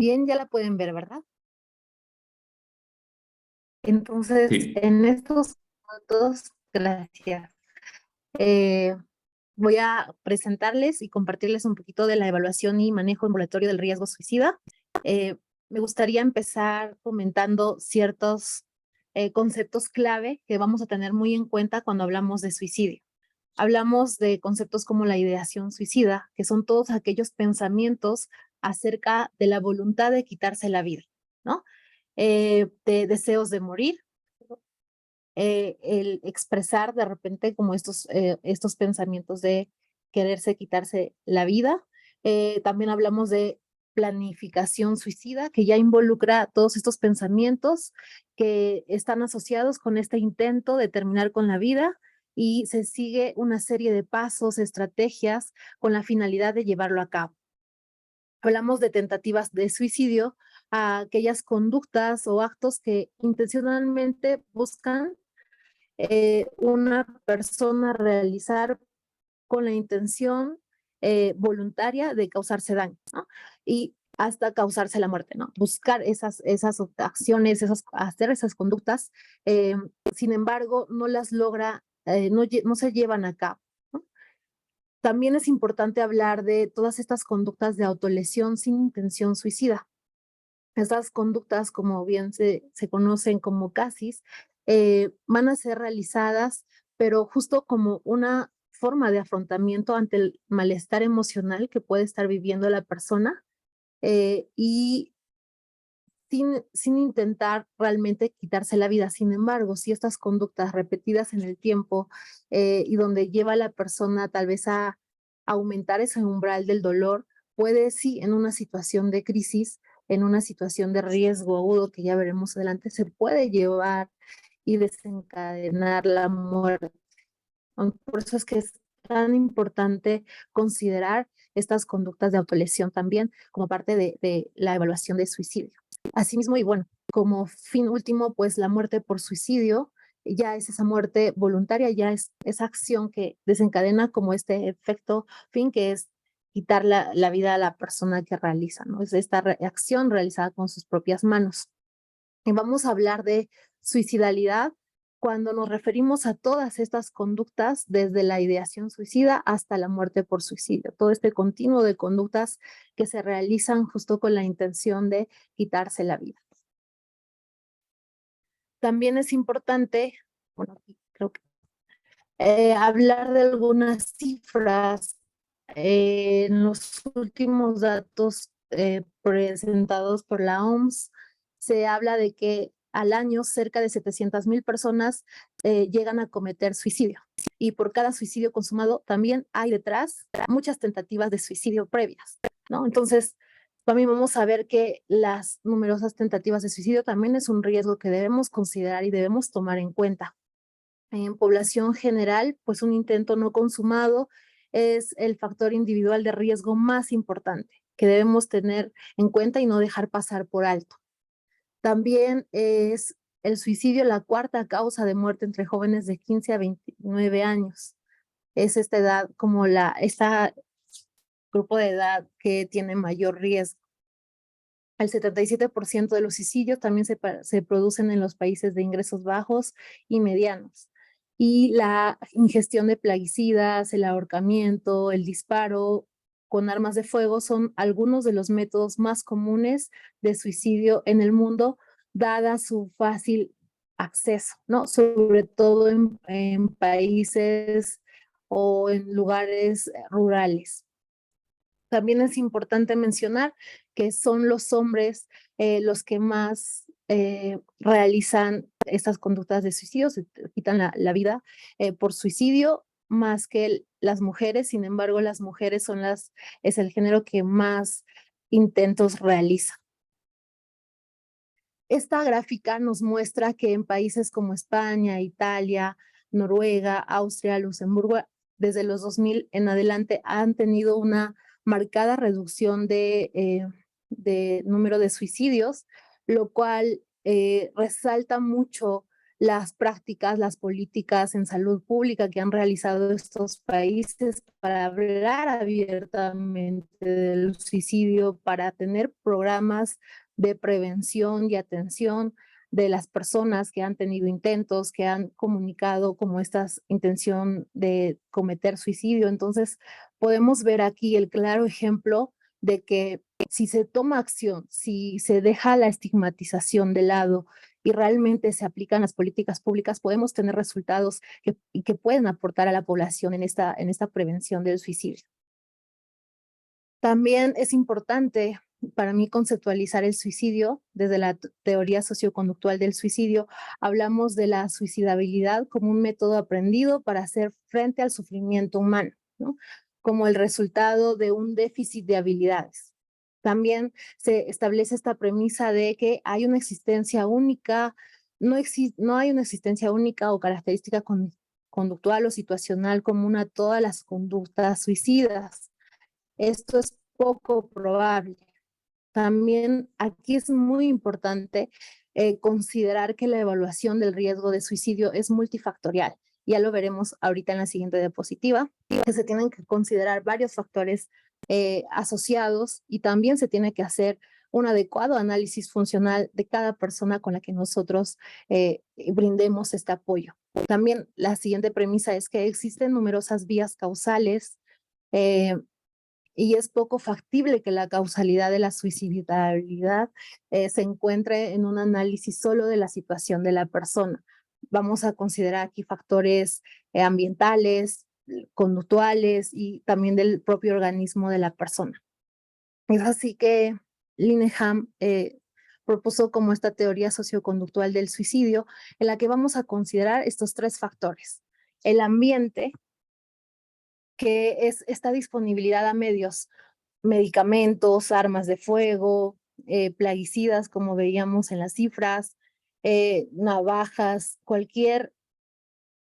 Bien, ya la pueden ver, ¿verdad? Entonces, Sí, en estos minutos, gracias. eh, Voy a presentarles y compartirles un poquito de la evaluación y manejo ambulatorio del riesgo suicida. Eh, Me gustaría empezar comentando ciertos conceptos clave que vamos a tener muy en cuenta cuando hablamos de suicidio. Hablamos de conceptos como la ideación suicida, que son todos aquellos pensamientos acerca de la voluntad de quitarse la vida, ¿no? De deseos de morir, el expresar de repente como estos pensamientos de quererse quitarse la vida. También hablamos de planificación suicida, que ya involucra todos estos pensamientos que están asociados con este intento de terminar con la vida y se sigue una serie de pasos, estrategias con la finalidad de llevarlo a cabo. Hablamos de tentativas de suicidio, a aquellas conductas o actos que intencionalmente buscan una persona realizar con la intención voluntaria de causarse daño, ¿no? Y hasta causarse la muerte, ¿no? Buscar esas acciones, hacer esas conductas, eh, sin embargo, no las logra, no se llevan a cabo, ¿no? También es importante hablar de todas estas conductas de autolesión sin intención suicida. Estas conductas, como bien se conocen como CASIS, van a ser realizadas, pero justo como una forma de afrontamiento ante el malestar emocional que puede estar viviendo la persona, y sin intentar realmente quitarse la vida. Sin embargo, si estas conductas repetidas en el tiempo, y donde lleva a la persona tal vez a aumentar ese umbral del dolor, puede sí, en una situación de crisis, en una situación de riesgo agudo, que ya veremos adelante, se puede llevar y desencadenar la muerte. Por eso es que es tan importante considerar estas conductas de autolesión también como parte de la evaluación de suicidio. Asimismo, y bueno, como fin último, pues la muerte por suicidio ya es esa muerte voluntaria, ya es esa acción que desencadena como este efecto fin, que es quitar la vida a la persona que realiza, ¿no? Es esta acción realizada con sus propias manos. Y vamos a hablar de suicidalidad cuando nos referimos a todas estas conductas, desde la ideación suicida hasta la muerte por suicidio, todo este continuo de conductas que se realizan justo con la intención de quitarse la vida. También es importante, bueno, aquí creo que hablar de algunas cifras. En los últimos datos presentados por la OMS, se habla de que al año cerca de 700,000 personas llegan a cometer suicidio. Y por cada suicidio consumado también hay detrás muchas tentativas de suicidio previas, ¿no? Entonces, también vamos a ver que las numerosas tentativas de suicidio también es un riesgo que debemos considerar y debemos tomar en cuenta. En población general, pues un intento no consumado es el factor individual de riesgo más importante que debemos tener en cuenta y no dejar pasar por alto. También es el suicidio la cuarta causa de muerte entre jóvenes de 15 a 29 años. Es esta edad como esta grupo de edad que tiene mayor riesgo. El 77% de los suicidios también se producen en los países de ingresos bajos y medianos. Y la ingestión de plaguicidas, el ahorcamiento, el disparo con armas de fuego son algunos de los métodos más comunes de suicidio en el mundo, dada su fácil acceso, ¿no? Sobre todo en países o en lugares rurales. También es importante mencionar que son los hombres los que más realizan estas conductas de suicidio, se quitan la vida por suicidio más que las mujeres. Sin embargo, las mujeres es el género que más intentos realiza. Esta gráfica nos muestra que en países como España, Italia, Noruega, Austria, Luxemburgo, desde los 2000 en adelante han tenido una marcada reducción de número de suicidios, lo cual resalta mucho las prácticas, las políticas en salud pública que han realizado estos países para hablar abiertamente del suicidio, para tener programas de prevención y atención de las personas que han tenido intentos, que han comunicado como esta intención de cometer suicidio. Entonces, podemos ver aquí el claro ejemplo de que si se toma acción, si se deja la estigmatización de lado y realmente se aplican las políticas públicas, podemos tener resultados que pueden aportar a la población en esta prevención del suicidio. También es importante para mí conceptualizar el suicidio desde la teoría socioconductual del suicidio. Hablamos de la suicidabilidad como un método aprendido para hacer frente al sufrimiento humano, ¿no? Como el resultado de un déficit de habilidades. También se establece esta premisa de que hay una existencia única, no hay una existencia única o característica conductual o situacional común a todas las conductas suicidas. Esto es poco probable. También aquí es muy importante considerar que la evaluación del riesgo de suicidio es multifactorial. Ya lo veremos ahorita en la siguiente diapositiva, que se tienen que considerar varios factores asociados y también se tiene que hacer un adecuado análisis funcional de cada persona con la que nosotros brindemos este apoyo. También la siguiente premisa es que existen numerosas vías causales eh, y es poco factible que la causalidad de la suicidabilidad se encuentre en un análisis solo de la situación de la persona. Vamos a considerar aquí factores ambientales, conductuales y también del propio organismo de la persona. Es así que Linehan propuso como esta teoría socioconductual del suicidio, en la que vamos a considerar estos tres factores. El ambiente, que es esta disponibilidad a medios, medicamentos, armas de fuego, plaguicidas, como veíamos en las cifras, navajas, cualquier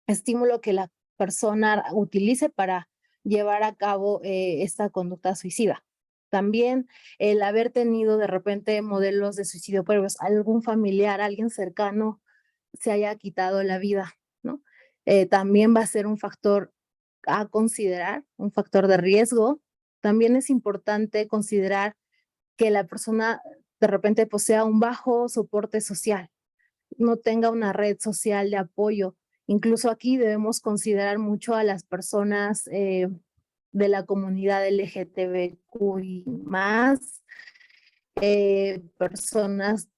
estímulo que la persona utilice para llevar a cabo esta conducta suicida. También el haber tenido de repente modelos de suicidio previos, algún familiar, alguien cercano se haya quitado la vida, ¿no? También va a ser un factor a considerar, un factor de riesgo. También es importante considerar que la persona de repente posea un bajo soporte social, no tenga una red social de apoyo. Incluso aquí debemos considerar mucho a las personas de la comunidad LGTBQI+, personas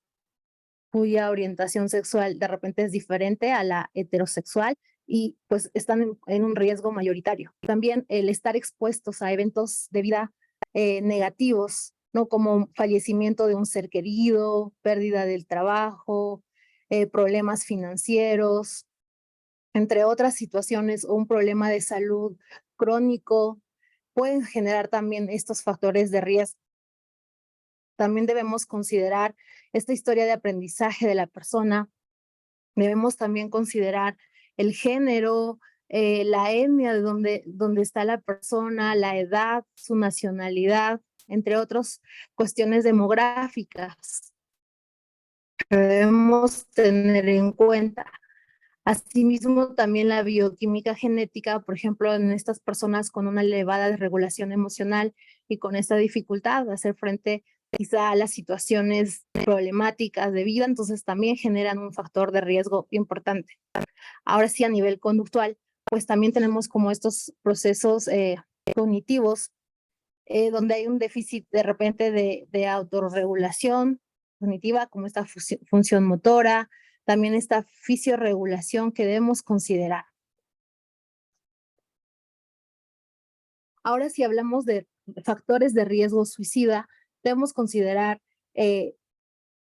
cuya orientación sexual de repente es diferente a la heterosexual y pues están en un riesgo mayoritario. También el estar expuestos a eventos de vida negativos, ¿no? Como fallecimiento de un ser querido, pérdida del trabajo, problemas financieros, entre otras situaciones, o un problema de salud crónico, pueden generar también estos factores de riesgo. También debemos considerar esta historia de aprendizaje de la persona. Debemos también considerar el género, la etnia de donde está la persona, la edad, su nacionalidad, entre otras cuestiones demográficas que debemos tener en cuenta. Asimismo, también la bioquímica genética, por ejemplo, en estas personas con una elevada desregulación emocional y con esta dificultad de hacer frente quizá a las situaciones problemáticas de vida, entonces también generan un factor de riesgo importante. Ahora sí, a nivel conductual, pues también tenemos como estos procesos cognitivos, donde hay un déficit de repente de autorregulación cognitiva, como esta función motora, también esta fisiorregulación que debemos considerar. Ahora, si hablamos de factores de riesgo suicida, debemos considerar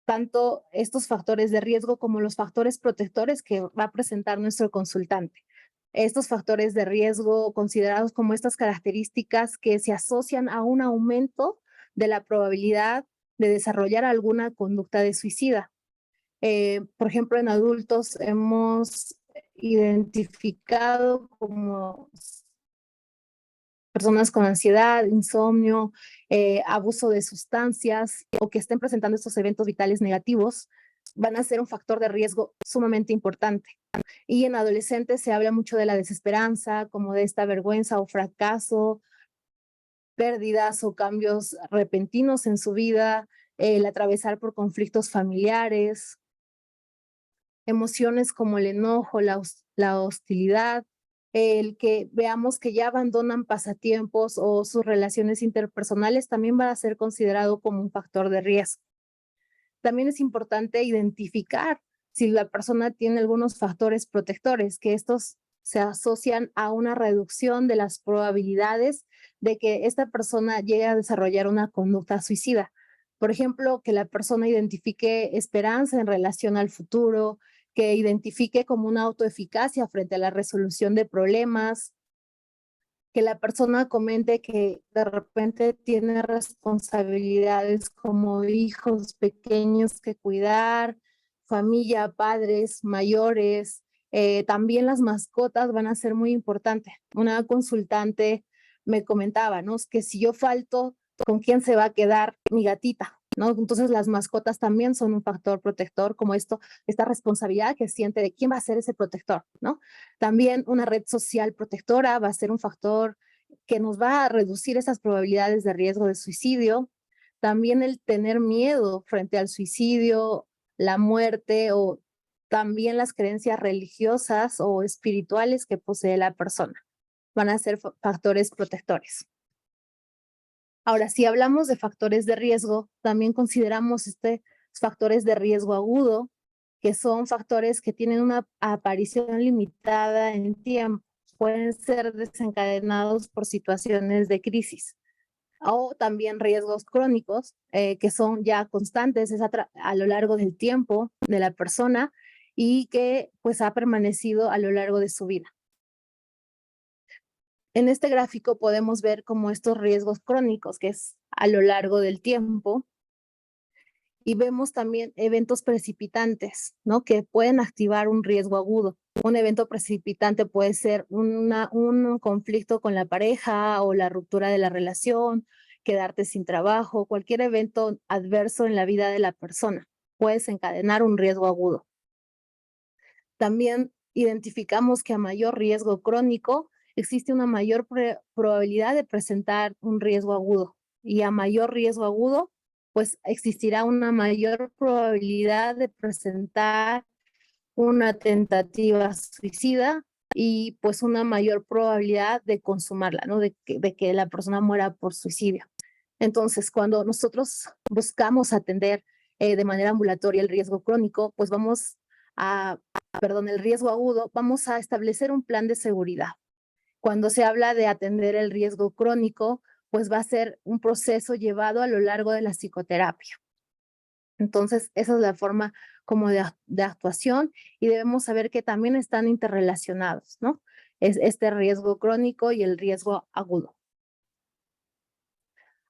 tanto estos factores de riesgo como los factores protectores que va a presentar nuestro consultante. Estos factores de riesgo considerados como estas características que se asocian a un aumento de la probabilidad de desarrollar alguna conducta de suicida. Por ejemplo, en adultos hemos identificado como personas con ansiedad, insomnio, abuso de sustancias o que estén presentando estos eventos vitales negativos van a ser un factor de riesgo sumamente importante. Y en adolescentes se habla mucho de la desesperanza, como de esta vergüenza o fracaso, pérdidas o cambios repentinos en su vida, el atravesar por conflictos familiares, emociones como el enojo, la hostilidad, el que veamos que ya abandonan pasatiempos o sus relaciones interpersonales también va a ser considerado como un factor de riesgo. También es importante identificar si la persona tiene algunos factores protectores, que estos se asocian a una reducción de las probabilidades de que esta persona llegue a desarrollar una conducta suicida. Por ejemplo, que la persona identifique esperanza en relación al futuro, que identifique como una autoeficacia frente a la resolución de problemas, que la persona comente que de repente tiene responsabilidades como hijos pequeños que cuidar, familia, padres, mayores, también las mascotas van a ser muy importantes. Una consultante me comentaba, ¿no? Que si yo falto, ¿con quién se va a quedar mi gatita? ¿No? Entonces las mascotas también son un factor protector, como esta responsabilidad que siente de quién va a ser ese protector, ¿no? También una red social protectora va a ser un factor que nos va a reducir esas probabilidades de riesgo de suicidio. También el tener miedo frente al suicidio, la muerte o también las creencias religiosas o espirituales que posee la persona van a ser factores protectores. Ahora, si hablamos de factores de riesgo, también consideramos factores de riesgo agudo, que son factores que tienen una aparición limitada en tiempo, pueden ser desencadenados por situaciones de crisis o también riesgos crónicos que son ya constantes a lo largo del tiempo de la persona y que pues ha permanecido a lo largo de su vida. En este gráfico podemos ver como estos riesgos crónicos, que es a lo largo del tiempo, y vemos también eventos precipitantes, ¿no? Que pueden activar un riesgo agudo. Un evento precipitante puede ser un conflicto con la pareja o la ruptura de la relación, quedarte sin trabajo, cualquier evento adverso en la vida de la persona puede desencadenar un riesgo agudo. También identificamos que a mayor riesgo crónico existe una mayor probabilidad de presentar un riesgo agudo y a mayor riesgo agudo pues existirá una mayor probabilidad de presentar una tentativa suicida y pues una mayor probabilidad de consumarla, ¿no? De que la persona muera por suicidio. Entonces, cuando nosotros buscamos atender de manera ambulatoria el riesgo crónico, pues el riesgo agudo, vamos a establecer un plan de seguridad. Cuando se habla de atender el riesgo crónico, pues va a ser un proceso llevado a lo largo de la psicoterapia. Entonces, esa es la forma como de actuación y debemos saber que también están interrelacionados, ¿no? Es este riesgo crónico y el riesgo agudo.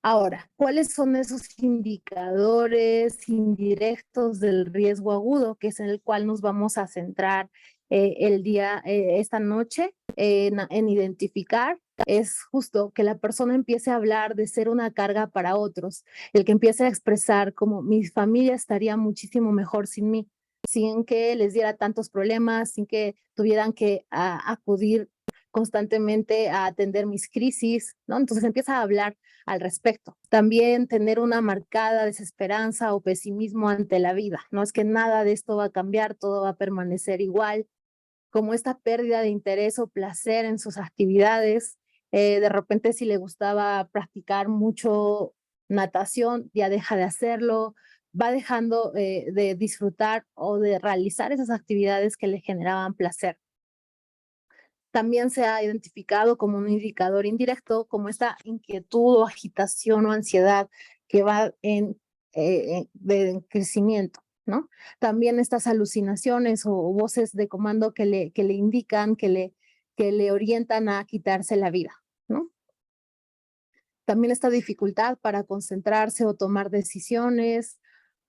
Ahora, ¿cuáles son esos indicadores indirectos del riesgo agudo, que es en el cual nos vamos a centrar esta noche en identificar? Es justo que la persona empiece a hablar de ser una carga para otros, el que empiece a expresar como mi familia estaría muchísimo mejor sin mí, sin que les diera tantos problemas, sin que tuvieran que acudir constantemente a atender mis crisis, ¿no? Entonces empieza a hablar al respecto. También tener una marcada desesperanza o pesimismo ante la vida. No es que nada de esto va a cambiar, todo va a permanecer igual, como esta pérdida de interés o placer en sus actividades. De repente si le gustaba practicar mucho natación, ya deja de hacerlo, va dejando de disfrutar o de realizar esas actividades que le generaban placer. También se ha identificado como un indicador indirecto, como esta inquietud o agitación o ansiedad que va en crecimiento, ¿no? También estas alucinaciones o voces de comando que le indican, que le orientan a quitarse la vida, ¿no? También esta dificultad para concentrarse o tomar decisiones,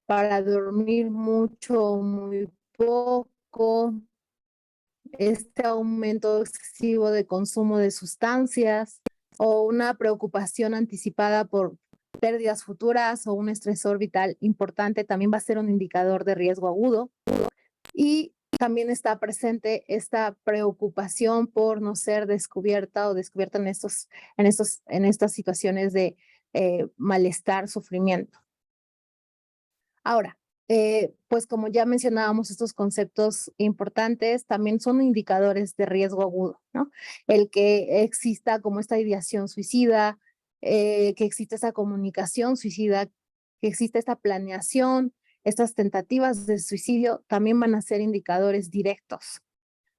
para dormir mucho o muy poco, este aumento excesivo de consumo de sustancias o una preocupación anticipada por pérdidas futuras o un estresor vital importante también va a ser un indicador de riesgo agudo. Y también está presente esta preocupación por no ser descubierta o descubierta en estas situaciones de malestar, sufrimiento. Ahora, pues como ya mencionábamos, estos conceptos importantes también son indicadores de riesgo agudo, ¿no? El que exista como esta ideación suicida, que exista esa comunicación suicida, que exista esta planeación, estas tentativas de suicidio, también van a ser indicadores directos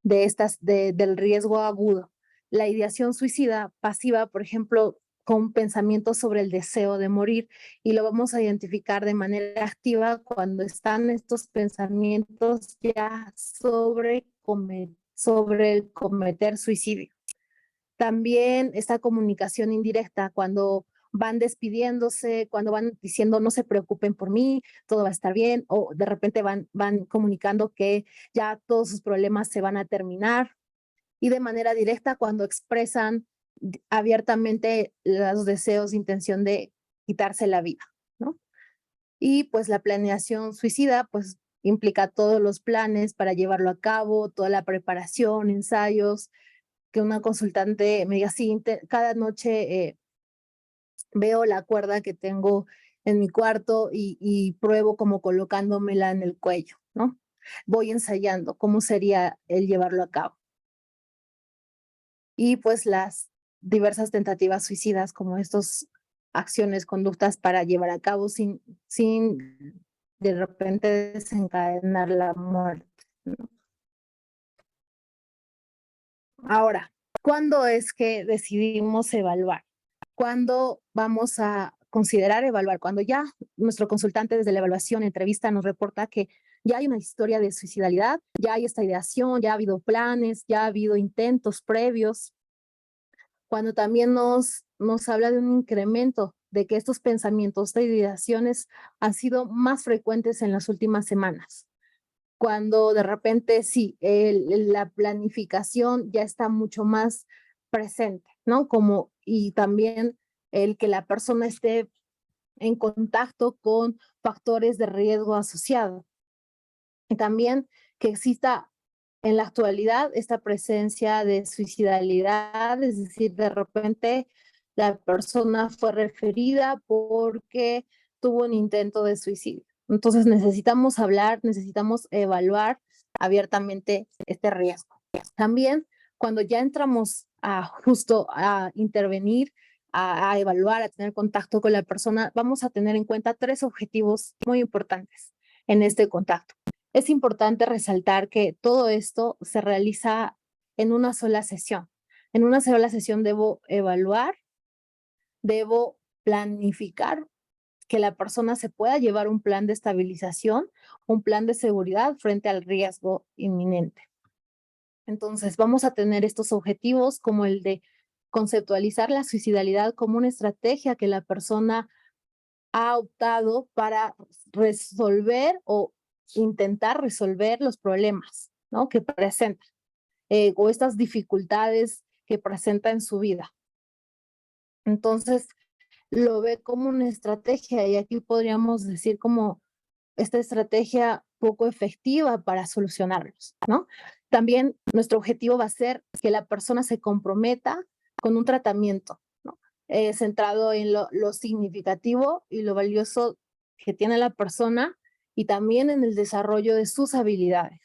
del riesgo agudo. La ideación suicida pasiva, por ejemplo, con pensamientos sobre el deseo de morir, y lo vamos a identificar de manera activa cuando están estos pensamientos ya sobre el cometer suicidio. También esta comunicación indirecta, cuando van despidiéndose, cuando van diciendo no se preocupen por mí, todo va a estar bien, o de repente van comunicando que ya todos sus problemas se van a terminar, y de manera directa cuando expresan abiertamente los deseos, intención de quitarse la vida, ¿no? Y pues la planeación suicida, pues implica todos los planes para llevarlo a cabo, toda la preparación, ensayos, que una consultante me diga, sí, cada noche veo la cuerda que tengo en mi cuarto y pruebo como colocándomela en el cuello, ¿no? Voy ensayando cómo sería el llevarlo a cabo. Y pues las diversas tentativas suicidas como estas acciones, conductas para llevar a cabo sin de repente desencadenar la muerte, ¿no? Ahora, ¿cuándo es que decidimos evaluar? ¿Cuándo vamos a considerar evaluar? Cuando ya nuestro consultante desde la evaluación, entrevista, nos reporta que ya hay una historia de suicidalidad, ya hay esta ideación, ya ha habido planes, ya ha habido intentos previos, cuando también nos habla de un incremento de que estos pensamientos de ideaciones han sido más frecuentes en las últimas semanas. Cuando de repente sí, la planificación ya está mucho más presente, ¿no? Como, y también el que la persona esté en contacto con factores de riesgo asociado. Y también que exista en la actualidad esta presencia de suicidalidad, es decir, de repente la persona fue referida porque tuvo un intento de suicidio. Entonces necesitamos hablar, necesitamos evaluar abiertamente este riesgo. También cuando ya entramos a justo a intervenir, a evaluar, a tener contacto con la persona, vamos a tener en cuenta 3 objetivos muy importantes en este contacto. Es importante resaltar que todo esto se realiza en una sola sesión. En una sola sesión debo evaluar, debo planificar que la persona se pueda llevar un plan de estabilización, un plan de seguridad frente al riesgo inminente. Entonces, vamos a tener estos objetivos como el de conceptualizar la suicidalidad como una estrategia que la persona ha optado para resolver o intentar resolver los problemas, ¿no? Que presenta, o estas dificultades que presenta en su vida. Entonces, lo ve como una estrategia y aquí podríamos decir como esta estrategia poco efectiva para solucionarlos, ¿no? También nuestro objetivo va a ser que la persona se comprometa con un tratamiento, ¿no? Centrado en lo significativo y lo valioso que tiene la persona y también en el desarrollo de sus habilidades.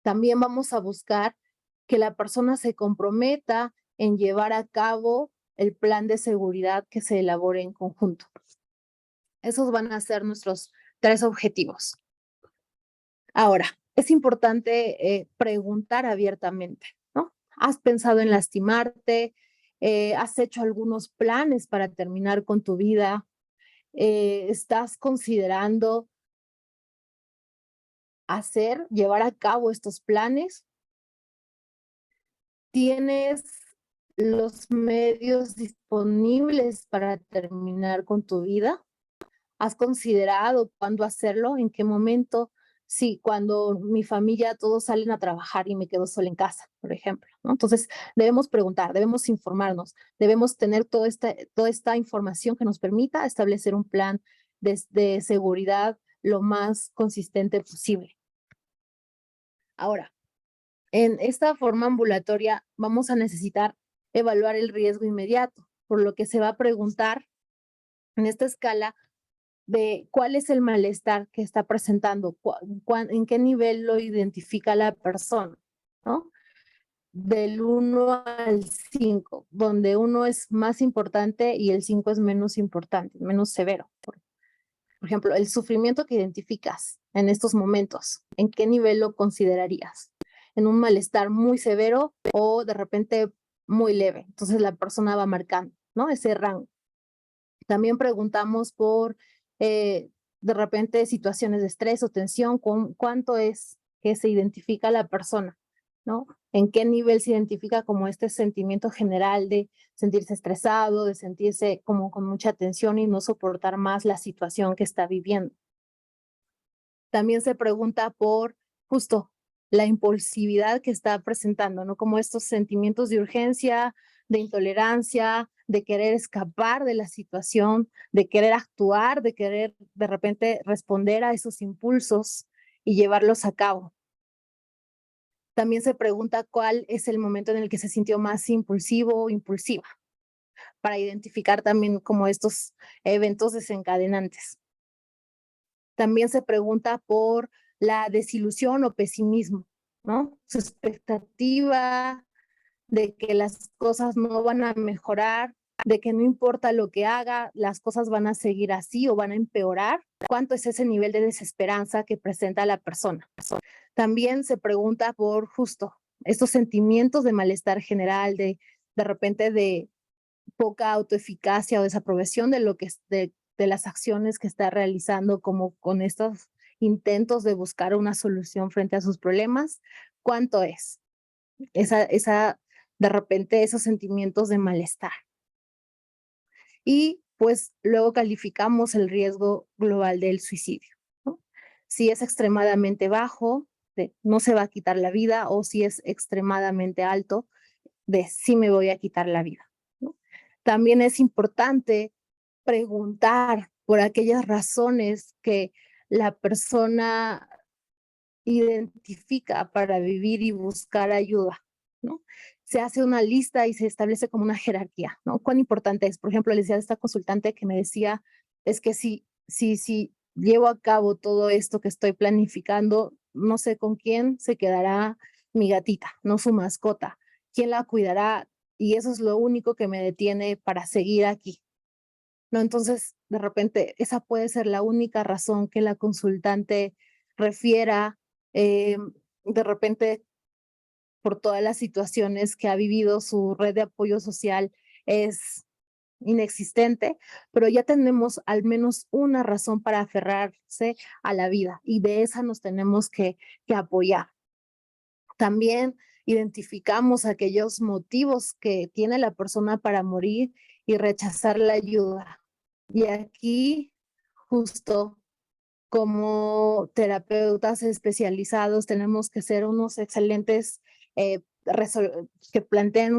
También vamos a buscar que la persona se comprometa en llevar a cabo el plan de seguridad que se elabore en conjunto. Esos van a ser nuestros 3 objetivos. Ahora, es importante preguntar abiertamente, ¿no? ¿Has pensado en lastimarte? ¿Has hecho algunos planes para terminar con tu vida? ¿Estás considerando llevar a cabo estos planes? ¿Tienes los medios disponibles para terminar con tu vida? ¿Has considerado cuándo hacerlo? ¿En qué momento? Sí, cuando mi familia todos salen a trabajar y me quedo sola en casa, por ejemplo, ¿no? Entonces, debemos preguntar, debemos informarnos, debemos tener toda esta información que nos permita establecer un plan de seguridad lo más consistente posible. Ahora, en esta forma ambulatoria vamos a necesitar evaluar el riesgo inmediato, por lo que se va a preguntar en esta escala de cuál es el malestar que está presentando, en qué nivel lo identifica la persona, ¿no? Del 1 al 5, donde 1 es más importante y el 5 es menos importante, menos severo. Por ejemplo, el sufrimiento que identificas en estos momentos, ¿en qué nivel lo considerarías? ¿En un malestar muy severo o de repente muy leve? Entonces la persona va marcando, ¿no? Ese rango. También preguntamos por, de repente, situaciones de estrés o tensión, cuánto es que se identifica la persona, ¿no? En qué nivel se identifica como este sentimiento general de sentirse estresado, de sentirse como con mucha tensión y no soportar más la situación que está viviendo. También se pregunta por justo la impulsividad que está presentando, ¿no? Como estos sentimientos de urgencia, de intolerancia, de querer escapar de la situación, de querer actuar, de querer de repente responder a esos impulsos y llevarlos a cabo. También se pregunta cuál es el momento en el que se sintió más impulsivo o impulsiva, para identificar también como estos eventos desencadenantes. También se pregunta por la desilusión o pesimismo, ¿no? Su expectativa de que las cosas no van a mejorar, de que no importa lo que haga, las cosas van a seguir así o van a empeorar. ¿Cuánto es ese nivel de desesperanza que presenta la persona? También se pregunta por justo estos sentimientos de malestar general, de repente de poca autoeficacia o desaprobación de lo que de las acciones que está realizando, como con estos intentos de buscar una solución frente a sus problemas. ¿Cuánto es esa de repente esos sentimientos de malestar? Y pues luego calificamos el riesgo global del suicidio, ¿no? Si es extremadamente bajo, de no se va a quitar la vida, o si es extremadamente alto, de sí me voy a quitar la vida, ¿no? También es importante preguntar por aquellas razones que la persona identifica para vivir y buscar ayuda, ¿no? Se hace una lista y se establece como una jerarquía, ¿no? ¿Cuán importante es? Por ejemplo, le decía a esta consultante que me decía, es que si llevo a cabo todo esto que estoy planificando, no sé con quién se quedará mi gatita, no su mascota, quién la cuidará, y eso es lo único que me detiene para seguir aquí, ¿no? Entonces, de repente, esa puede ser la única razón que la consultante refiera, eh, de repente, por todas las situaciones que ha vivido, su red de apoyo social es inexistente, pero ya tenemos al menos una razón para aferrarse a la vida y de esa nos tenemos que apoyar. También identificamos aquellos motivos que tiene la persona para morir y rechazar la ayuda. Y aquí, justo como terapeutas especializados, tenemos que ser unos excelentes, que planteen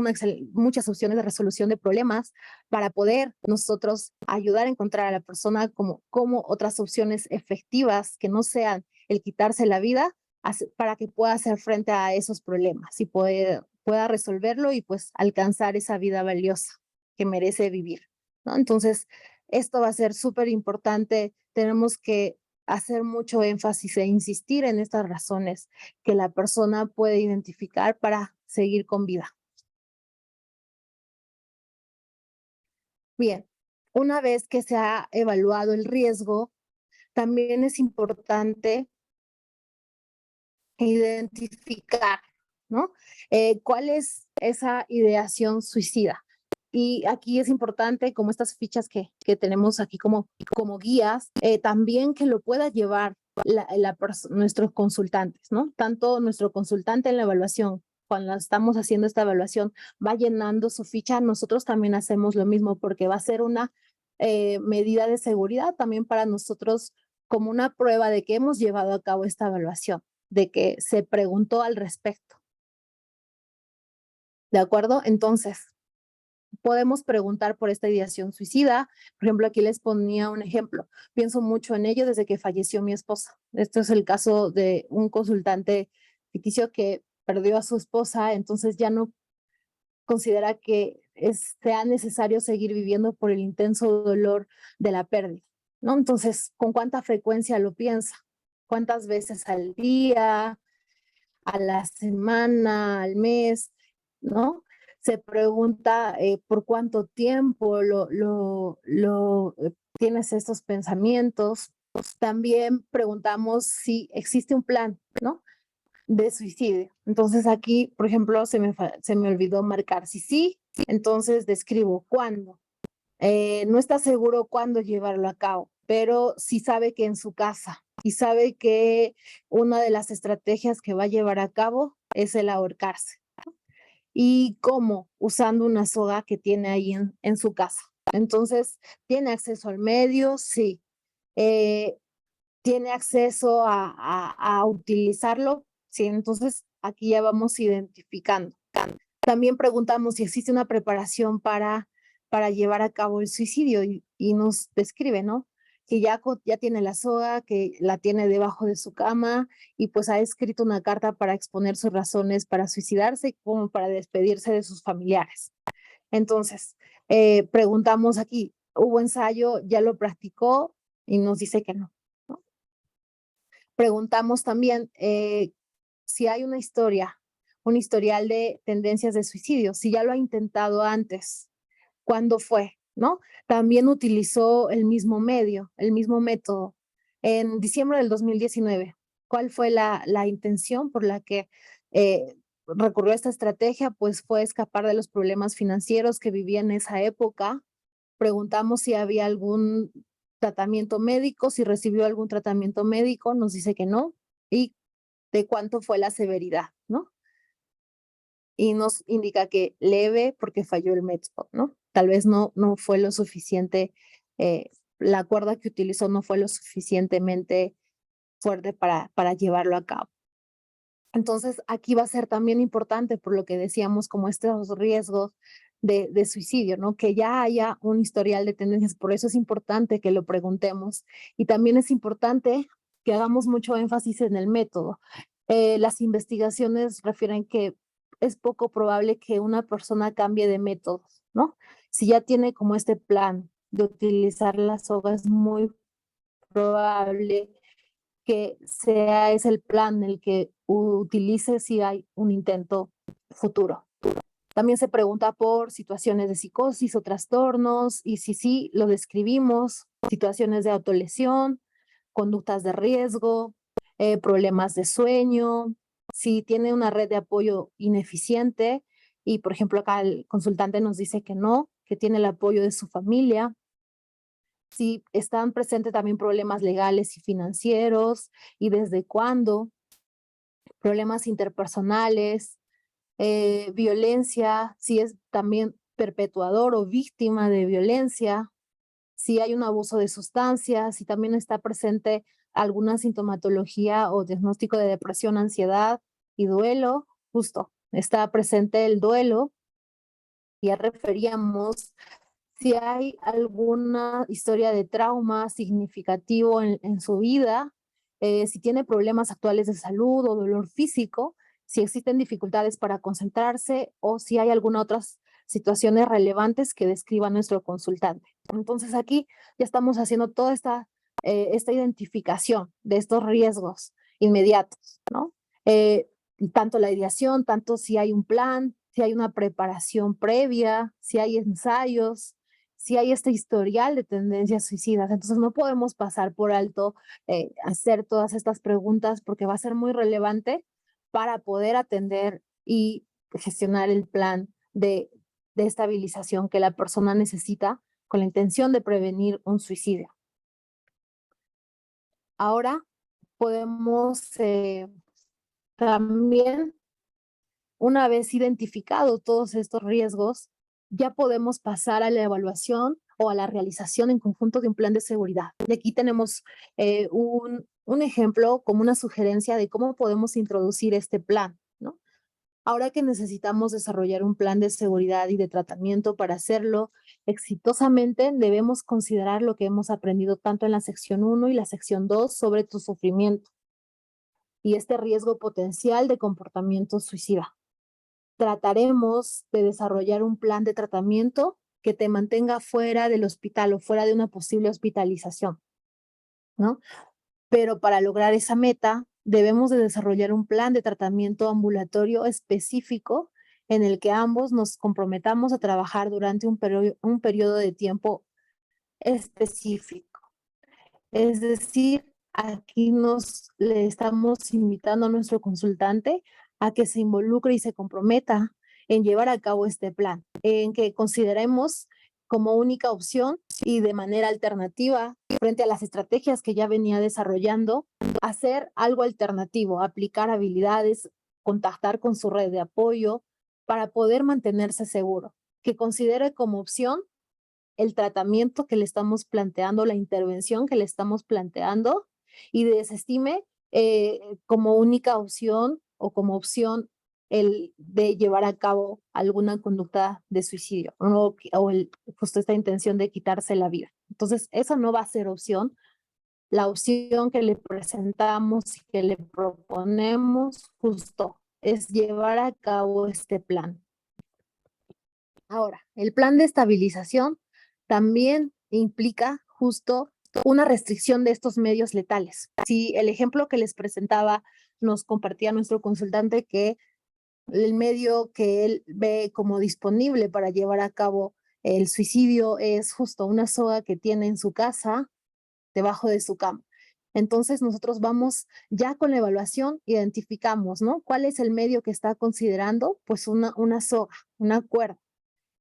muchas opciones de resolución de problemas para poder nosotros ayudar a encontrar a la persona como otras opciones efectivas que no sean el quitarse la vida, para que pueda hacer frente a esos problemas y pueda resolverlo y pues alcanzar esa vida valiosa que merece vivir, ¿no? Entonces, esto va a ser súper importante. Tenemos que hacer mucho énfasis e insistir en estas razones que la persona puede identificar para seguir con vida. Bien, una vez que se ha evaluado el riesgo, también es importante identificar, ¿no? ¿Cuál es esa ideación suicida? Y aquí es importante, como estas fichas que tenemos aquí como guías, también que lo pueda llevar nuestros consultantes, ¿no? Tanto nuestro consultante en la evaluación, cuando estamos haciendo esta evaluación, va llenando su ficha, nosotros también hacemos lo mismo porque va a ser una medida de seguridad también para nosotros como una prueba de que hemos llevado a cabo esta evaluación, de que se preguntó al respecto. ¿De acuerdo? Entonces, podemos preguntar por esta ideación suicida. Por ejemplo, aquí les ponía un ejemplo. Pienso mucho en ello desde que falleció mi esposa. Este es el caso de un consultante ficticio que perdió a su esposa, entonces ya no considera que sea necesario seguir viviendo por el intenso dolor de la pérdida, ¿no? Entonces, ¿con cuánta frecuencia lo piensa? ¿Cuántas veces al día, a la semana, al mes, ¿no? Se pregunta por cuánto tiempo tienes estos pensamientos. También preguntamos si existe un plan, ¿no? De suicidio. Entonces aquí, por ejemplo, se me olvidó marcar si sí, entonces describo cuándo. No está seguro cuándo llevarlo a cabo, pero sí sabe que en su casa y sabe que una de las estrategias que va a llevar a cabo es el ahorcarse. ¿Y cómo? Usando una soga que tiene ahí en su casa. Entonces, ¿tiene acceso al medio? Sí. Eh, ¿Tiene acceso a utilizarlo? Sí, entonces aquí ya vamos identificando. También preguntamos si existe una preparación para llevar a cabo el suicidio y nos describe, ¿no? Que ya tiene la soga, que la tiene debajo de su cama y pues ha escrito una carta para exponer sus razones para suicidarse como para despedirse de sus familiares. Entonces, preguntamos aquí, ¿hubo ensayo? ¿Ya lo practicó? Y nos dice que no. ¿No? Preguntamos también si hay una historia, un historial de tendencias de suicidio, si ya lo ha intentado antes, cuándo fue, ¿no? También utilizó el mismo medio, el mismo método. En diciembre del 2019, ¿cuál fue la intención por la que recurrió a esta estrategia? Pues fue escapar de los problemas financieros que vivía en esa época. Preguntamos si había algún tratamiento médico, si recibió algún tratamiento médico, nos dice que no. Y de cuánto fue la severidad, ¿no? Y nos indica que leve porque falló el método, ¿no? Tal vez no fue lo suficiente, la cuerda que utilizó no fue lo suficientemente fuerte para llevarlo a cabo. Entonces, aquí va a ser también importante, por lo que decíamos, como estos riesgos de suicidio, ¿no? Que ya haya un historial de tendencias, por eso es importante que lo preguntemos. Y también es importante que hagamos mucho énfasis en el método. Las investigaciones refieren que es poco probable que una persona cambie de métodos, ¿no? Si ya tiene como este plan de utilizar la soga, es muy probable que sea ese el plan el que utilice si hay un intento futuro. También se pregunta por situaciones de psicosis o trastornos y si sí, lo describimos, situaciones de autolesión, conductas de riesgo, problemas de sueño, si tiene una red de apoyo ineficiente y, por ejemplo, acá el consultante nos dice que no, que tiene el apoyo de su familia, si están presentes también problemas legales y financieros y desde cuándo, problemas interpersonales, violencia, si es también perpetuador o víctima de violencia, si hay un abuso de sustancias, si también está presente alguna sintomatología o diagnóstico de depresión, ansiedad y duelo, justo, está presente el duelo, ya referíamos si hay alguna historia de trauma significativo en su vida, si tiene problemas actuales de salud o dolor físico, si existen dificultades para concentrarse o si hay alguna otras situaciones relevantes que describa nuestro consultante. Entonces aquí ya estamos haciendo toda esta identificación de estos riesgos inmediatos, ¿no? Tanto la ideación, tanto si hay un plan, si hay una preparación previa, si hay ensayos, si hay este historial de tendencias suicidas. Entonces no podemos pasar por alto hacer todas estas preguntas porque va a ser muy relevante para poder atender y gestionar el plan de estabilización que la persona necesita con la intención de prevenir un suicidio. Ahora podemos también, una vez identificado todos estos riesgos, ya podemos pasar a la evaluación o a la realización en conjunto de un plan de seguridad. De aquí tenemos un ejemplo como una sugerencia de cómo podemos introducir este plan, ¿no? Ahora que necesitamos desarrollar un plan de seguridad y de tratamiento para hacerlo exitosamente, debemos considerar lo que hemos aprendido tanto en la sección 1 y la sección 2 sobre tu sufrimiento y este riesgo potencial de comportamiento suicida. Trataremos de desarrollar un plan de tratamiento que te mantenga fuera del hospital o fuera de una posible hospitalización, ¿no? Pero para lograr esa meta, debemos de desarrollar un plan de tratamiento ambulatorio específico en el que ambos nos comprometamos a trabajar durante un periodo de tiempo específico. Es decir, aquí le estamos invitando a nuestro consultante a que se involucre y se comprometa en llevar a cabo este plan, en que consideremos como única opción y de manera alternativa frente a las estrategias que ya venía desarrollando, hacer algo alternativo, aplicar habilidades, contactar con su red de apoyo para poder mantenerse seguro, que considere como opción el tratamiento que le estamos planteando, la intervención que le estamos planteando y desestime como única opción o como opción el de llevar a cabo alguna conducta de suicidio justo esta intención de quitarse la vida. Entonces, esa no va a ser opción. La opción que le presentamos y que le proponemos justo es llevar a cabo este plan. Ahora, el plan de estabilización también implica justo una restricción de estos medios letales. Si el ejemplo que les presentaba nos compartía nuestro consultante que el medio que él ve como disponible para llevar a cabo el suicidio es justo una soga que tiene en su casa, debajo de su cama. Entonces nosotros vamos ya con la evaluación, identificamos, ¿no? ¿Cuál es el medio que está considerando? Pues una soga, una cuerda.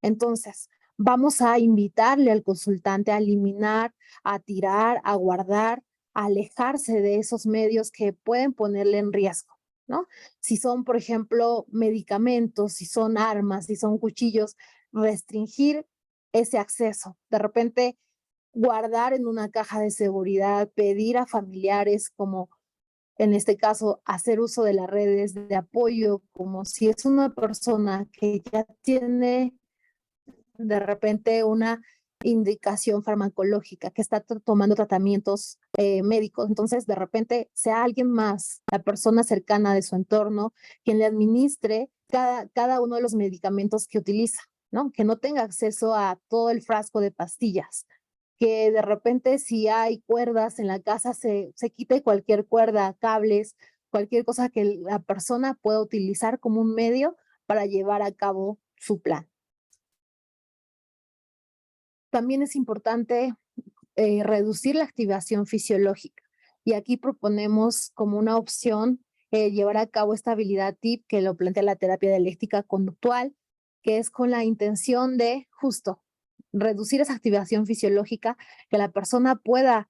Entonces, vamos a invitarle al consultante a eliminar, a tirar, a guardar, a alejarse de esos medios que pueden ponerle en riesgo, ¿no? Si son, por ejemplo, medicamentos, si son armas, si son cuchillos, restringir ese acceso. De repente, guardar en una caja de seguridad, pedir a familiares como en este caso, hacer uso de las redes de apoyo, como si es una persona que ya tiene de repente una indicación farmacológica, que está tomando tratamientos médicos. Entonces, de repente, sea alguien más, la persona cercana de su entorno, quien le administre cada uno de los medicamentos que utiliza, ¿no? Que no tenga acceso a todo el frasco de pastillas, que de repente si hay cuerdas en la casa, se quite cualquier cuerda, cables, cualquier cosa que la persona pueda utilizar como un medio para llevar a cabo su plan. También es importante reducir la activación fisiológica. Y aquí proponemos como una opción llevar a cabo esta habilidad TIP que lo plantea la terapia dialéctica conductual, que es con la intención de justo reducir esa activación fisiológica, que la persona pueda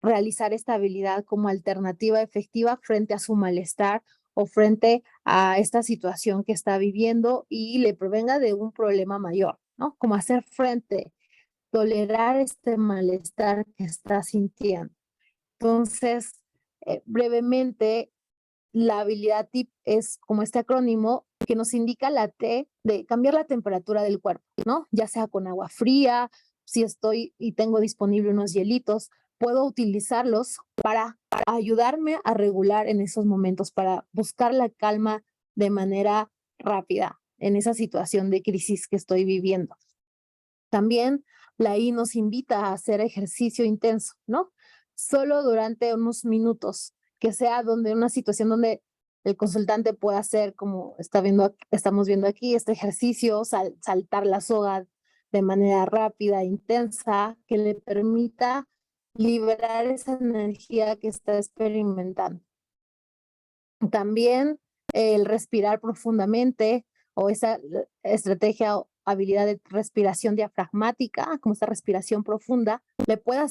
realizar esta habilidad como alternativa efectiva frente a su malestar o frente a esta situación que está viviendo y le provenga de un problema mayor, ¿no? Como hacer frente, tolerar este malestar que está sintiendo. Entonces, brevemente, la habilidad TIP es como este acrónimo que nos indica la T de cambiar la temperatura del cuerpo, ¿no? Ya sea con agua fría, si estoy y tengo disponible unos hielitos, puedo utilizarlos para ayudarme a regular en esos momentos, para buscar la calma de manera rápida en esa situación de crisis que estoy viviendo. También la I nos invita a hacer ejercicio intenso, ¿no? Solo durante unos minutos, que sea donde una situación donde el consultante pueda hacer, como estamos viendo aquí, este ejercicio, saltar la soga de manera rápida, intensa, que le permita liberar esa energía que está experimentando. También el respirar profundamente o esa estrategia o habilidad de respiración diafragmática, como esta respiración profunda, le puede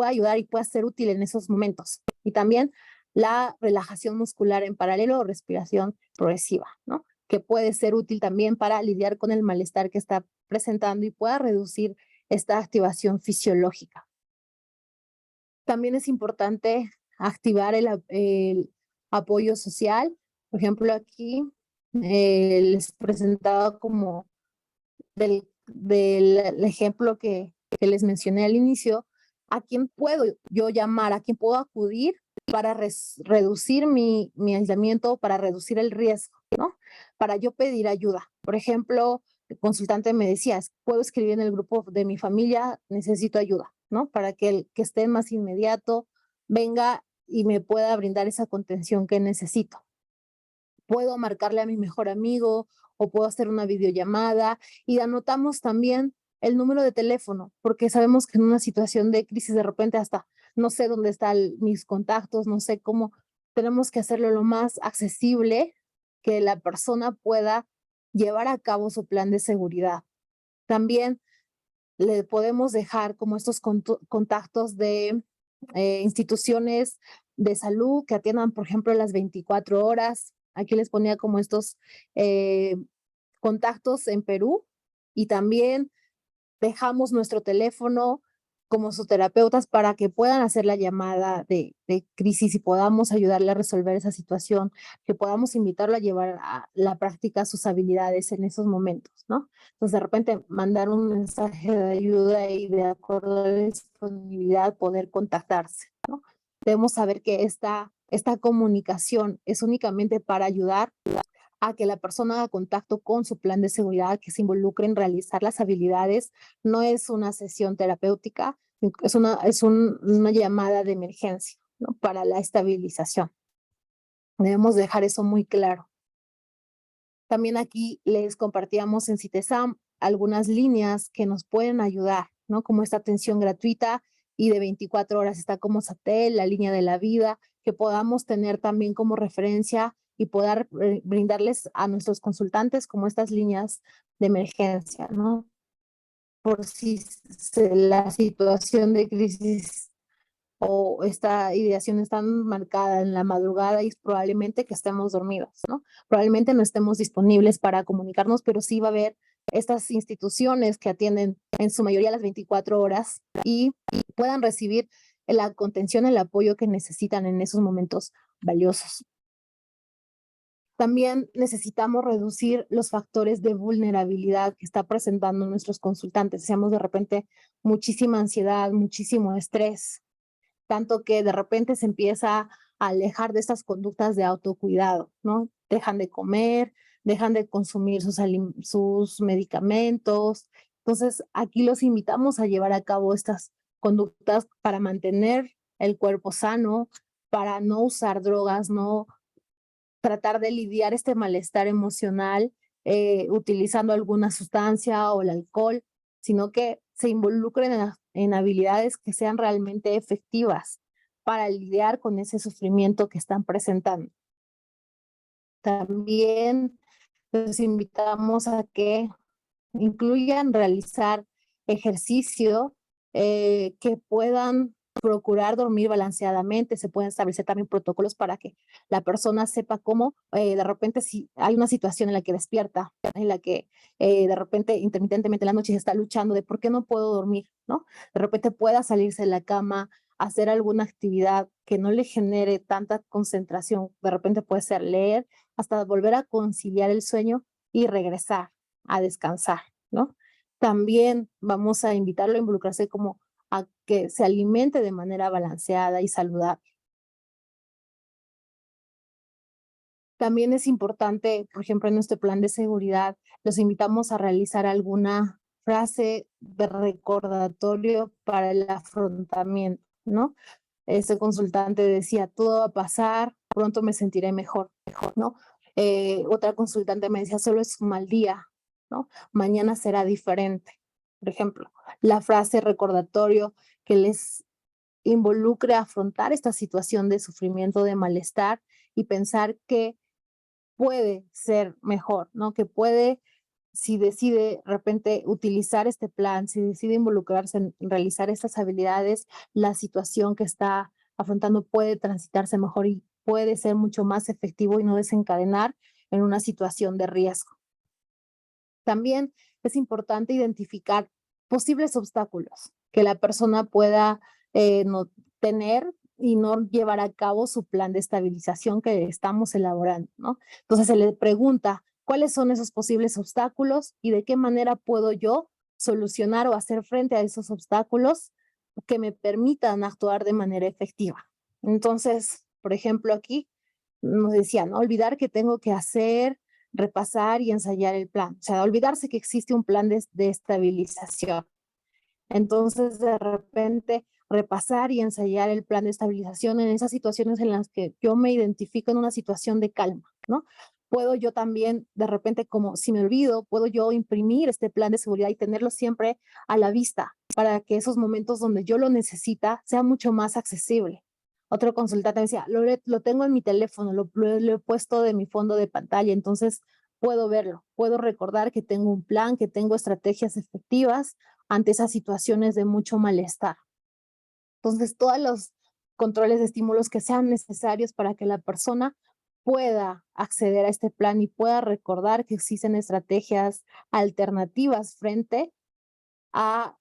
ayudar y puede ser útil en esos momentos. Y también la relajación muscular en paralelo o respiración progresiva, ¿no? Que puede ser útil también para lidiar con el malestar que está presentando y pueda reducir esta activación fisiológica. También es importante activar el apoyo social. Por ejemplo, aquí les presentaba como del ejemplo que les mencioné al inicio, ¿a quién puedo yo llamar? ¿A quién puedo acudir para reducir mi aislamiento, para reducir el riesgo, ¿no? Para yo pedir ayuda. Por ejemplo, el consultante me decía, puedo escribir en el grupo de mi familia, necesito ayuda, ¿no? Para que el que esté más inmediato venga y me pueda brindar esa contención que necesito. Puedo marcarle a mi mejor amigo o puedo hacer una videollamada y anotamos también el número de teléfono, porque sabemos que en una situación de crisis de repente hasta no sé dónde están mis contactos, no sé cómo, tenemos que hacerlo lo más accesible que la persona pueda llevar a cabo su plan de seguridad. También le podemos dejar como estos contactos de instituciones de salud que atiendan, por ejemplo, las 24 horas. Aquí les ponía como estos eh, contactos en Perú y también dejamos nuestro teléfono como sus terapeutas para que puedan hacer la llamada de crisis y podamos ayudarle a resolver esa situación, que podamos invitarlo a llevar a la práctica sus habilidades en esos momentos, ¿no? Entonces, de repente, mandar un mensaje de ayuda y de acuerdo a la disponibilidad poder contactarse, ¿no? Debemos saber que esta comunicación es únicamente para ayudar a que la persona haga contacto con su plan de seguridad, que se involucre en realizar las habilidades. No es una sesión terapéutica, una llamada de emergencia, ¿no? Para la estabilización. Debemos dejar eso muy claro. También aquí les compartíamos en CITESAM algunas líneas que nos pueden ayudar, ¿no? Como esta atención gratuita y de 24 horas está como SATEL, la línea de la vida, que podamos tener también como referencia y poder brindarles a nuestros consultantes como estas líneas de emergencia, ¿no? Por si la situación de crisis o esta ideación está marcada en la madrugada y es probablemente que estemos dormidos, ¿no? Probablemente no estemos disponibles para comunicarnos, pero sí va a haber estas instituciones que atienden en su mayoría las 24 horas y puedan recibir la contención, el apoyo que necesitan en esos momentos valiosos. También necesitamos reducir los factores de vulnerabilidad que está presentando nuestros consultantes. Decíamos de repente muchísima ansiedad, muchísimo estrés, tanto que de repente se empieza a alejar de estas conductas de autocuidado, ¿no? Dejan de comer, dejan de consumir sus medicamentos. Entonces, aquí los invitamos a llevar a cabo estas conductas para mantener el cuerpo sano, para no usar drogas, no tratar de lidiar este malestar emocional utilizando alguna sustancia o el alcohol, sino que se involucren en habilidades que sean realmente efectivas para lidiar con ese sufrimiento que están presentando. También los invitamos a que incluyan realizar ejercicio, que puedan procurar dormir balanceadamente, se pueden establecer también protocolos para que la persona sepa cómo, de repente si hay una situación en la que despierta, en la que de repente intermitentemente en la noche se está luchando de por qué no puedo dormir, ¿no? De repente pueda salirse de la cama, hacer alguna actividad que no le genere tanta concentración, de repente puede ser leer, hasta volver a conciliar el sueño y regresar a descansar, ¿no? También vamos a invitarlo a involucrarse como a que se alimente de manera balanceada y saludable. También es importante, por ejemplo, en nuestro plan de seguridad, los invitamos a realizar alguna frase de recordatorio para el afrontamiento, ¿no? Ese consultante decía, todo va a pasar, pronto me sentiré mejor, ¿no? Otra consultante me decía, solo es un mal día, ¿no? Mañana será diferente. Por ejemplo, la frase recordatorio que les involucre a afrontar esta situación de sufrimiento, de malestar y pensar que puede ser mejor, ¿no? Que puede, si decide de repente utilizar este plan, si decide involucrarse en realizar estas habilidades, la situación que está afrontando puede transitarse mejor y puede ser mucho más efectivo y no desencadenar en una situación de riesgo. También es importante identificar posibles obstáculos que la persona pueda no tener y no llevar a cabo su plan de estabilización que estamos elaborando, ¿no? Entonces se le pregunta, ¿cuáles son esos posibles obstáculos y de qué manera puedo yo solucionar o hacer frente a esos obstáculos que me permitan actuar de manera efectiva? Entonces, por ejemplo, aquí nos decía, no olvidar que tengo que hacer, repasar y ensayar el plan. O sea, olvidarse que existe un plan de estabilización. Entonces, de repente, repasar y ensayar el plan de estabilización en esas situaciones en las que yo me identifico en una situación de calma, ¿no? Puedo yo también, de repente, como si me olvido, puedo yo imprimir este plan de seguridad y tenerlo siempre a la vista para que esos momentos donde yo lo necesita sea mucho más accesible. Otro consultante me decía, lo tengo en mi teléfono, lo he puesto de mi fondo de pantalla, entonces puedo verlo, puedo recordar que tengo un plan, que tengo estrategias efectivas ante esas situaciones de mucho malestar. Entonces, todos los controles de estímulos que sean necesarios para que la persona pueda acceder a este plan y pueda recordar que existen estrategias alternativas frente a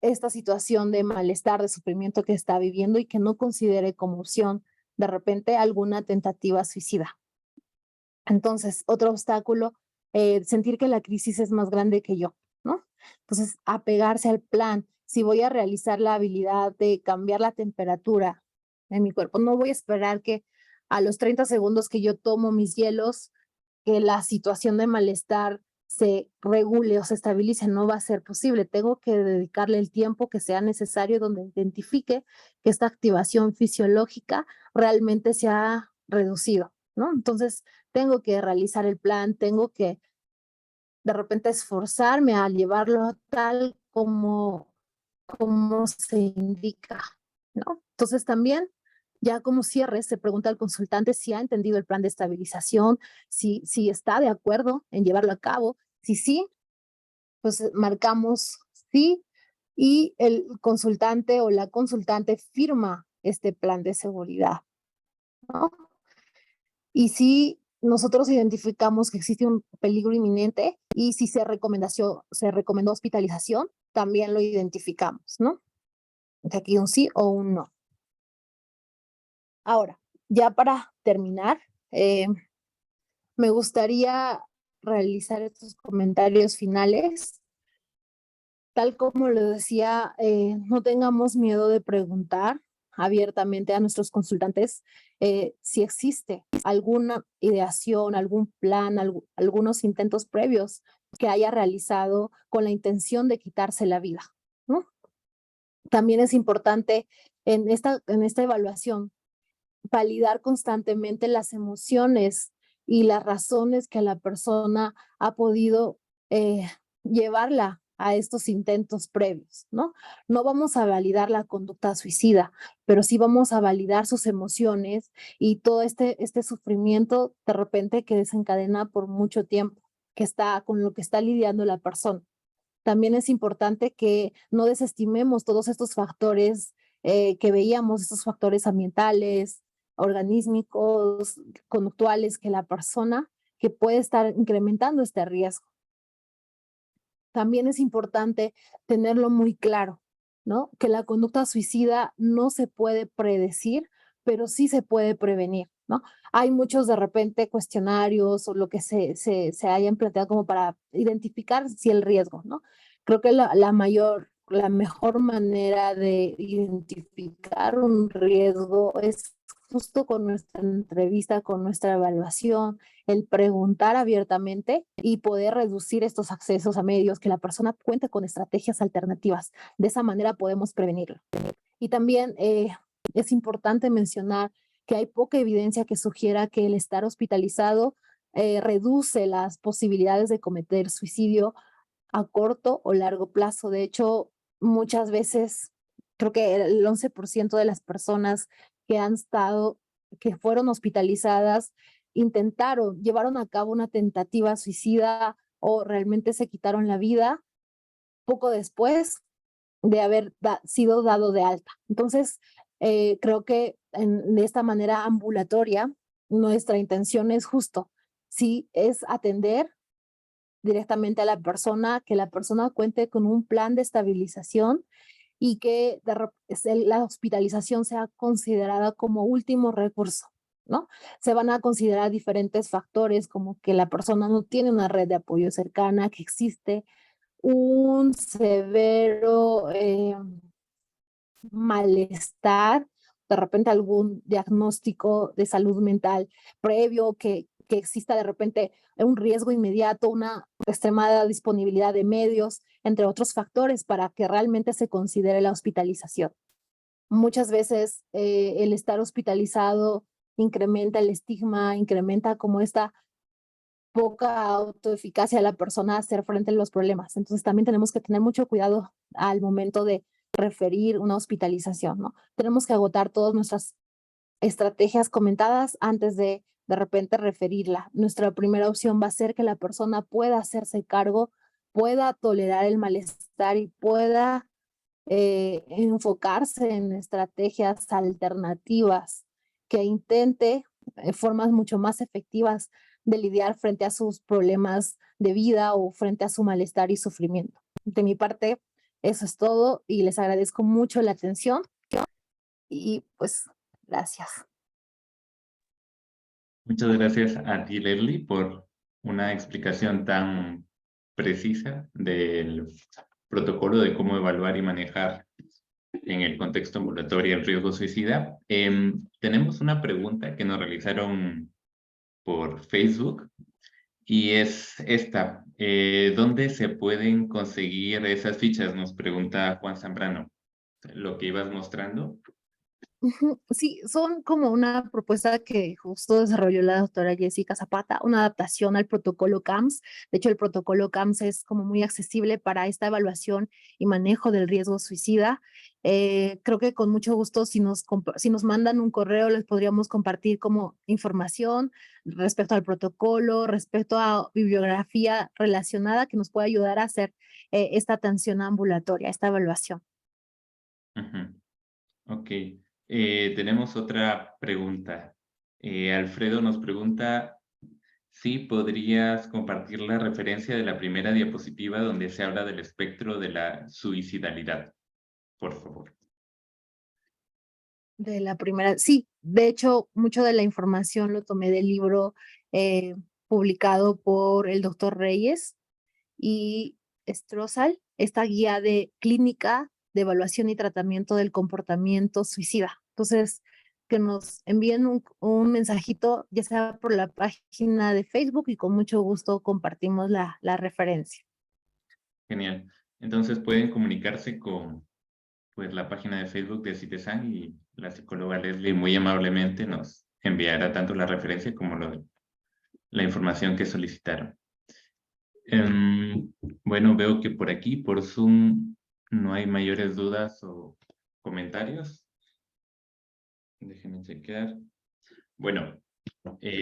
esta situación de malestar, de sufrimiento que está viviendo y que no considere como opción de repente alguna tentativa suicida. Entonces, otro obstáculo, sentir que la crisis es más grande que yo, ¿no? Entonces, apegarse al plan. Si voy a realizar la habilidad de cambiar la temperatura en mi cuerpo, no voy a esperar que a los 30 segundos que yo tomo mis hielos, que la situación de malestar se regule o se estabilice, no va a ser posible. Tengo que dedicarle el tiempo que sea necesario donde identifique que esta activación fisiológica realmente se ha reducido, ¿no? Entonces, tengo que realizar el plan, tengo que de repente esforzarme a llevarlo tal como se indica, ¿no? Entonces también, ya como cierre, se pregunta al consultante si ha entendido el plan de estabilización, si está de acuerdo en llevarlo a cabo. Si sí, pues marcamos sí y el consultante o la consultante firma este plan de seguridad, ¿no? Y si nosotros identificamos que existe un peligro inminente y si se recomendó hospitalización, también lo identificamos, ¿no? Aquí un sí o un no. Ahora, ya para terminar, me gustaría realizar estos comentarios finales. Tal como lo decía, no tengamos miedo de preguntar abiertamente a nuestros consultantes si existe alguna ideación, algún plan, algunos intentos previos que haya realizado con la intención de quitarse la vida, ¿no? También es importante en esta evaluación validar constantemente las emociones y las razones que la persona ha podido eh, llevarla a estos intentos previos, ¿no? No vamos a validar la conducta suicida, pero sí vamos a validar sus emociones y todo este sufrimiento de repente que desencadena por mucho tiempo, que está con lo que está lidiando la persona. También es importante que no desestimemos todos estos factores que veíamos, estos factores ambientales, organísmicos, conductuales que la persona que puede estar incrementando este riesgo. También es importante tenerlo muy claro, ¿no? Que la conducta suicida no se puede predecir, pero sí se puede prevenir, ¿no? Hay muchos de repente cuestionarios o lo que se hayan planteado como para identificar si el riesgo, ¿no? Creo que la mejor manera de identificar un riesgo es justo con nuestra entrevista, con nuestra evaluación, el preguntar abiertamente y poder reducir estos accesos a medios, que la persona cuente con estrategias alternativas. De esa manera podemos prevenirlo. Y también es importante mencionar que hay poca evidencia que sugiera que el estar hospitalizado reduce las posibilidades de cometer suicidio a corto o largo plazo. De hecho, muchas veces creo que el 11% de las personas que han estado, que fueron hospitalizadas, intentaron, llevaron a cabo una tentativa suicida o realmente se quitaron la vida poco después de haber sido dado de alta. Entonces, creo que de esta manera ambulatoria, nuestra intención es justo, sí, es atender directamente a la persona, que la persona cuente con un plan de estabilización y que la hospitalización sea considerada como último recurso, ¿no? Se van a considerar diferentes factores como que la persona no tiene una red de apoyo cercana, que existe un severo malestar, de repente algún diagnóstico de salud mental previo, que exista de repente un riesgo inmediato, una extremada disponibilidad de medios, entre otros factores, para que realmente se considere la hospitalización. Muchas veces el estar hospitalizado incrementa el estigma, incrementa como esta poca autoeficacia de la persona a hacer frente a los problemas. Entonces también tenemos que tener mucho cuidado al momento de referir una hospitalización, ¿no? Tenemos que agotar todas nuestras estrategias comentadas antes de repente referirla. Nuestra primera opción va a ser que la persona pueda hacerse cargo, pueda tolerar el malestar y pueda enfocarse en estrategias alternativas, que intente formas mucho más efectivas de lidiar frente a sus problemas de vida o frente a su malestar y sufrimiento. De mi parte, eso es todo y les agradezco mucho la atención y pues gracias. Muchas gracias a ti, Leslie, por una explicación tan precisa del protocolo de cómo evaluar y manejar en el contexto ambulatorio el riesgo suicida. Tenemos una pregunta que nos realizaron por Facebook y es esta. ¿Dónde se pueden conseguir esas fichas? Nos pregunta Juan Zambrano. Lo que ibas mostrando. Ujú, sí, son como una propuesta que justo desarrolló la doctora Jessica Zapata, una adaptación al protocolo CAMS. De hecho, el protocolo CAMS es como muy accesible para esta evaluación y manejo del riesgo suicida. Creo que con mucho gusto, si nos mandan un correo, les podríamos compartir como información respecto al protocolo, respecto a bibliografía relacionada que nos pueda ayudar a hacer esta atención ambulatoria, esta evaluación. Ujú. Ok. Tenemos otra pregunta. Alfredo nos pregunta si podrías compartir la referencia de la primera diapositiva donde se habla del espectro de la suicidalidad, por favor. De la primera, sí, de hecho, mucho de la información lo tomé del libro publicado por el doctor Reyes y Strossal, esta guía de clínica de evaluación y tratamiento del comportamiento suicida. Entonces, que nos envíen un mensajito, ya sea por la página de Facebook y con mucho gusto compartimos la referencia. Genial. Entonces pueden comunicarse con pues, la página de Facebook de CITESAN y la psicóloga Leslie muy amablemente nos enviará tanto la referencia como la información que solicitaron. Bueno, veo que por aquí, por Zoom, no hay mayores dudas o comentarios. Déjenme chequear. Bueno,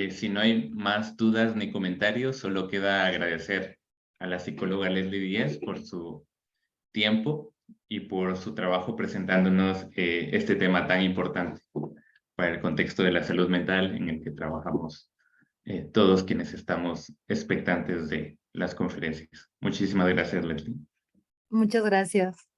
si no hay más dudas ni comentarios, solo queda agradecer a la psicóloga Leslie Díaz por su tiempo y por su trabajo presentándonos este tema tan importante para el contexto de la salud mental en el que trabajamos todos quienes estamos expectantes de las conferencias. Muchísimas gracias, Leslie. Muchas gracias.